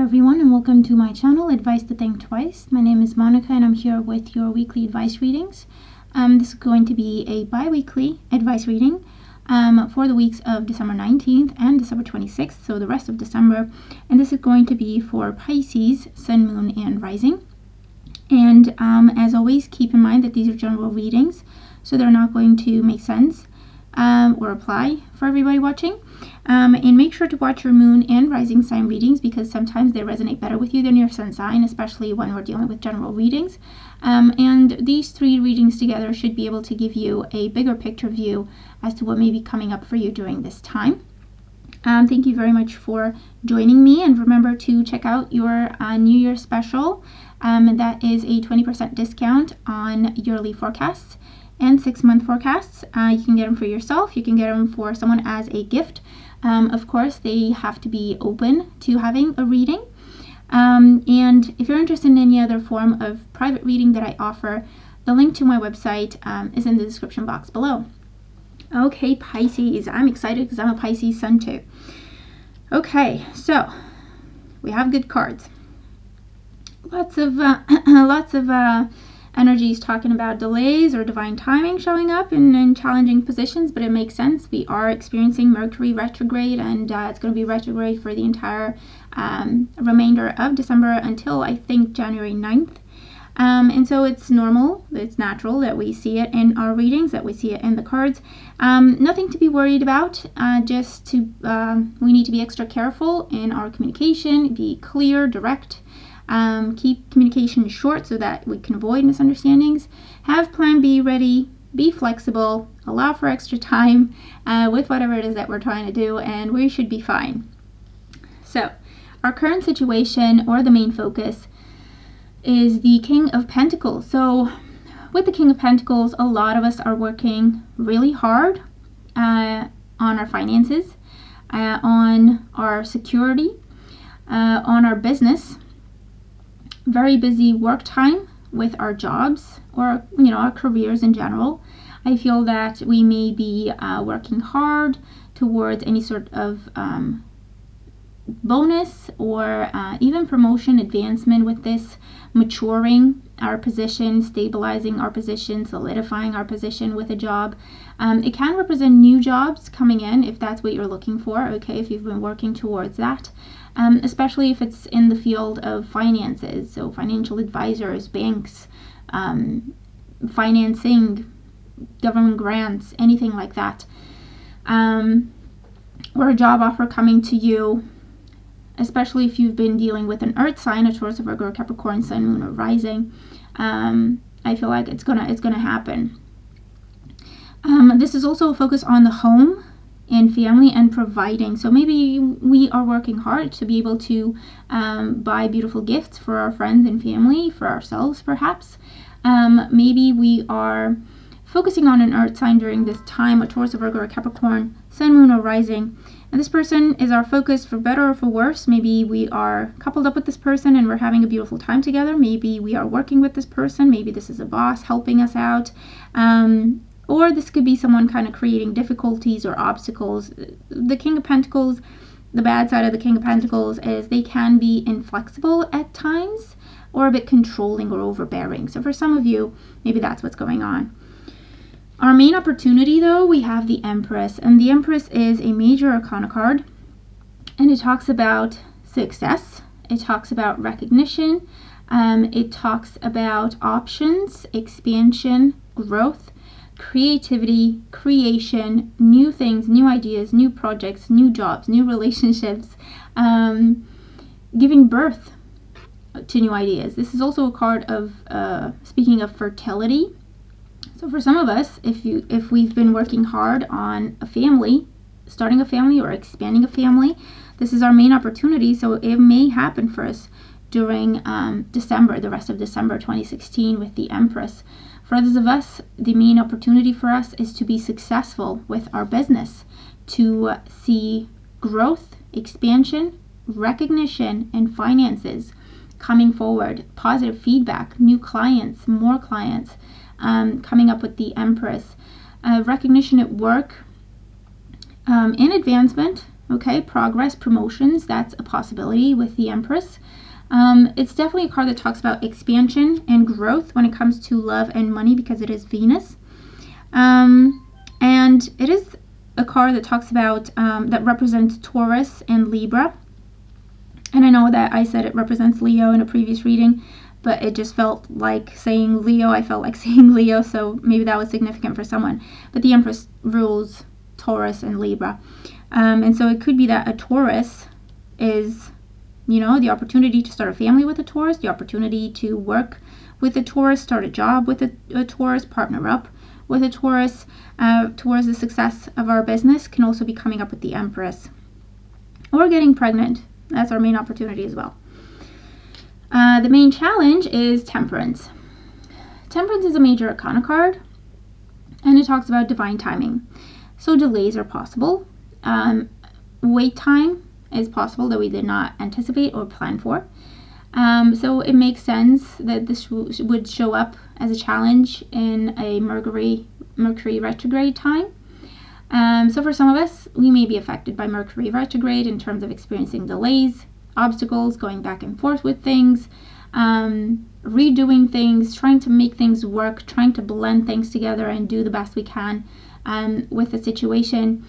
everyone, and welcome to my channel, Advice to Think Twice. My name is Monica and I'm here with your weekly advice readings. This is going to be a bi-weekly advice reading for the weeks of December 19th and December 26th, so the rest of December. And this is going to be for Pisces, Sun, Moon, and Rising. And as always, keep in mind that these are general readings, so they're not going to make sense or apply for everybody watching. And make sure to watch your moon and rising sign readings because sometimes they resonate better with you than your sun sign, especially when we're dealing with general readings. And these three readings together should be able to give you a bigger picture view as to what may be coming up for you during this time. Thank you very much for joining me, and remember to check out your New Year special. That is a 20% discount on yearly forecasts and 6-month forecasts. You can get them for yourself, you can get them for someone as a gift. Of course, they have to be open to having a reading. And if you're interested in any other form of private reading that I offer, the link to my website is in the description box below. Okay, Pisces, I'm excited because I'm a Pisces sun too. Okay, so we have good cards. Lots of energies talking about delays or divine timing showing up in challenging positions, but it makes sense. We are experiencing Mercury retrograde, and it's going to be retrograde for the entire remainder of December until I think January 9th. And so it's normal, it's natural that we see it in our readings, that we see it in the cards. Nothing to be worried about, we need to be extra careful in our communication, be clear, direct. Keep communication short so that we can avoid misunderstandings. Have plan B ready, be flexible, allow for extra time with whatever it is that we're trying to do, and we should be fine. So, our current situation, or the main focus, is the King of Pentacles. So, with the King of Pentacles, a lot of us are working really hard on our finances, on our security, on our business. Very busy work time with our jobs or our careers in general. I feel that we may be working hard towards any sort of bonus or even promotion, advancement with this, maturing our position, stabilizing our position, solidifying our position with a job. It can represent new jobs coming in if that's what you're looking for, okay, if you've been working towards that. Especially if it's in the field of finances, so financial advisors, banks, financing, government grants, anything like that. Or a job offer coming to you, especially if you've been dealing with an earth sign, a Taurus, Virgo, Capricorn, Sun, Moon, or Rising. I feel like it's gonna happen. This is also a focus on the home and family and providing. So maybe we are working hard to be able to buy beautiful gifts for our friends and family, for ourselves perhaps. Maybe we are focusing on an earth sign during this time, a Taurus, Virgo, or Capricorn, Sun, Moon, or Rising. And this person is our focus for better or for worse. Maybe we are coupled up with this person and we're having a beautiful time together. Maybe we are working with this person. Maybe this is a boss helping us out. Or this could be someone kind of creating difficulties or obstacles. The King of Pentacles, the bad side of the King of Pentacles is they can be inflexible at times or a bit controlling or overbearing. So for some of you, maybe that's what's going on. Our main opportunity, though, we have the Empress. And the Empress is a major arcana card. And it talks about success. It talks about recognition. It talks about options, expansion, growth, creativity, creation, new things, new ideas, new projects, new jobs, new relationships, giving birth to new ideas. This is also a card of speaking of fertility. So for some of us, if we've been working hard on a family, starting a family or expanding a family, this is our main opportunity. So it may happen for us during December, the rest of December 2016 with the Empress. For others of us, the main opportunity for us is to be successful with our business, to see growth, expansion, recognition, and finances coming forward, positive feedback, new clients, more clients, coming up with the Empress, recognition at work, and advancement okay? Progress, promotions, that's a possibility with the Empress. It's definitely a card that talks about expansion and growth when it comes to love and money, because it is Venus. And it is a card that talks about, that represents Taurus and Libra. And I know that I said it represents Leo in a previous reading, but it just felt like saying Leo. I felt like saying Leo, so maybe that was significant for someone. But the Empress rules Taurus and Libra. And so it could be that a Taurus is, the opportunity to start a family with a Taurus, the opportunity to work with a Taurus, start a job with a Taurus, partner up with a Taurus towards the success of our business, can also be coming up with the Empress. Or getting pregnant. That's our main opportunity as well. The main challenge is Temperance. Temperance is a major arcana card, and it talks about divine timing. So delays are possible. Wait time is possible that we did not anticipate or plan for. So it makes sense that this would show up as a challenge in a Mercury retrograde time. So for some of us, we may be affected by Mercury retrograde in terms of experiencing delays, obstacles, going back and forth with things, redoing things, trying to make things work, trying to blend things together and do the best we can with the situation.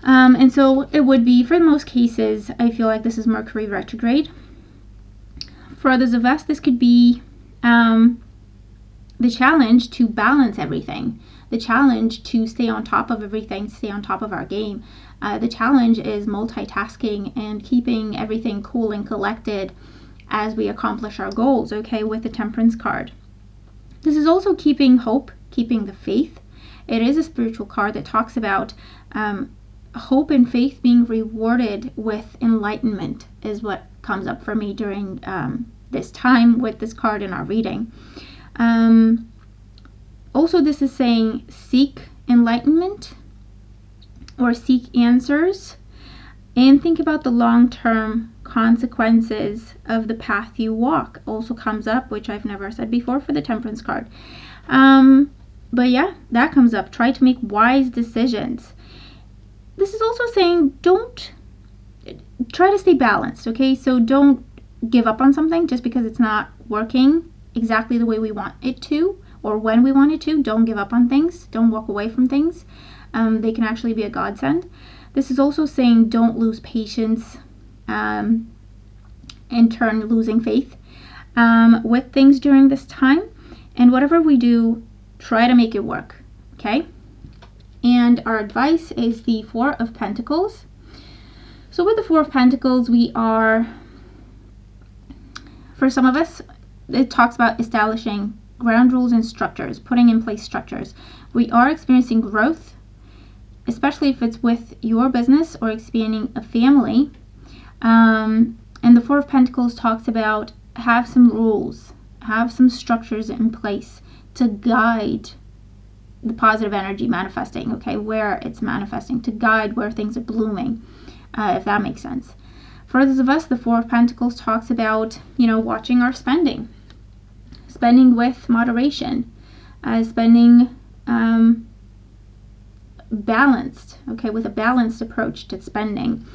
And so it would be, for most cases, I feel like this is Mercury retrograde. For others of us, this could be the challenge to balance everything, the challenge to stay on top of everything, stay on top of our game. The challenge is multitasking and keeping everything cool and collected as we accomplish our goals, okay, with the Temperance card. This is also keeping hope, keeping the faith. It is a spiritual card that talks about hope and faith being rewarded with enlightenment, is what comes up for me during this time with this card in our reading. Also, this is saying seek enlightenment or seek answers, and think about the long-term consequences of the path you walk. Also comes up, which I've never said before for the Temperance card. But yeah, that comes up. Try to make wise decisions. This is also saying try to stay balanced, okay? So don't give up on something just because it's not working exactly the way we want it to or when we want it to. Don't give up on things. Don't walk away from things. They can actually be a godsend. This is also saying don't lose patience, in turn losing faith with things during this time. And whatever we do, try to make it work, okay? And our advice is the Four of Pentacles. So with the Four of Pentacles, for some of us, it talks about establishing ground rules and structures, putting in place structures. We are experiencing growth, especially if it's with your business or expanding a family. And the Four of Pentacles talks about have some rules, have some structures in place to guide the positive energy manifesting, okay, where it's manifesting, to guide where things are blooming, if that makes sense. For others of us, the Four of Pentacles talks about, watching our spending with moderation, spending balanced, okay, with a balanced approach to spending.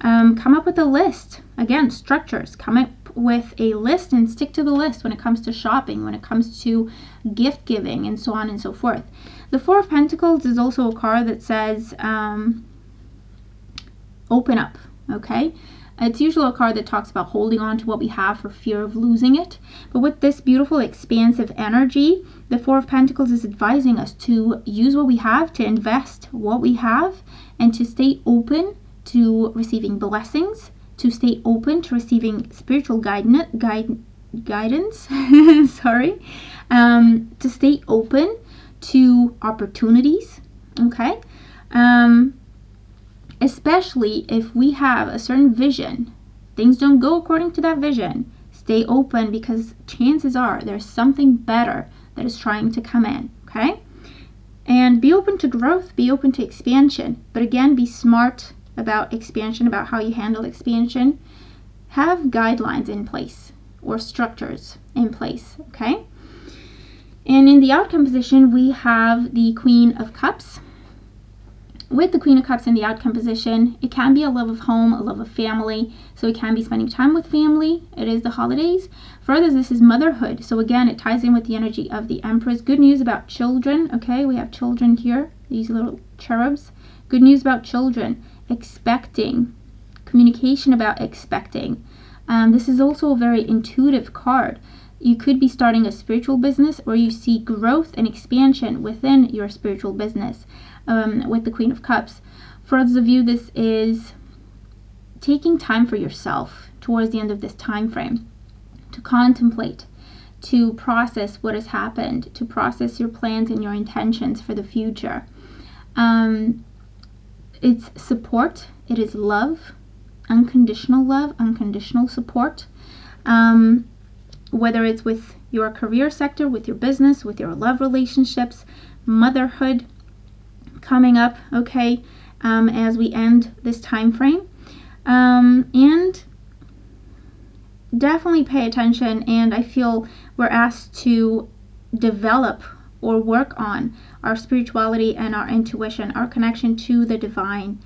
Come up with a list. Again, structures. Come up with a list and stick to the list when it comes to shopping, when it comes to gift giving, and so on and so forth. The Four of Pentacles is also a card that says open up, okay? It's usually a card that talks about holding on to what we have for fear of losing it. But with this beautiful expansive energy, the Four of Pentacles is advising us to use what we have, to invest what we have, and to stay open to receiving blessings, to stay open to receiving spiritual guidance, sorry, to stay open to opportunities, okay? Especially if we have a certain vision, things don't go according to that vision, stay open, because chances are there's something better that is trying to come in, okay? And be open to growth, be open to expansion, but again, be smart about expansion, about how you handle expansion. Have guidelines in place or structures in place, okay? And in the outcome position, we have the Queen of Cups. with the Queen of Cups in the outcome position, it can be a love of home, a love of family. So it can be spending time with family. It is the holidays. For others, this is motherhood. So again, it ties in with the energy of the Empress. Good news about children. Okay, we have children here, these little cherubs. Good news about children. Expecting. Communication about expecting. This is also a very intuitive card. You could be starting a spiritual business, or you see growth and expansion within your spiritual business with the Queen of Cups. For others of you, this is taking time for yourself towards the end of this time frame to contemplate, to process what has happened, to process your plans and your intentions for the future. It's support. It is love, unconditional support. Whether it's with your career sector, with your business, with your love relationships, motherhood coming up, okay, as we end this time frame. And definitely pay attention, and I feel we're asked to develop or work on our spirituality and our intuition, our connection to the divine.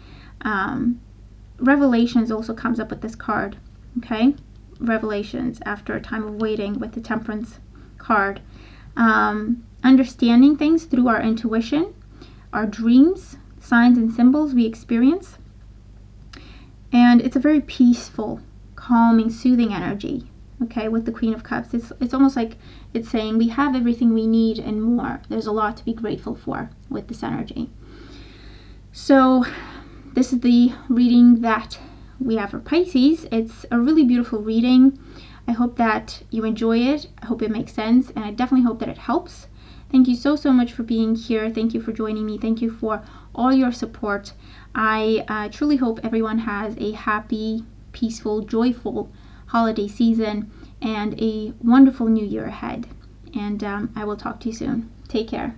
Revelations also comes up with this card, okay? Revelations after a time of waiting with the Temperance card. Understanding things through our intuition, our dreams, signs and symbols we experience. And it's a very peaceful, calming, soothing energy, okay, with the Queen of Cups. It's almost like it's saying we have everything we need and more. There's a lot to be grateful for with this energy. So this is the reading that we have for Pisces. It's a really beautiful reading. I hope that you enjoy it. I hope it makes sense, and I definitely hope that it helps. Thank you so much for being here. Thank you for joining me. Thank you for all your support. I truly hope everyone has a happy, peaceful, joyful holiday season and a wonderful new year ahead. And I will talk to you soon. Take care.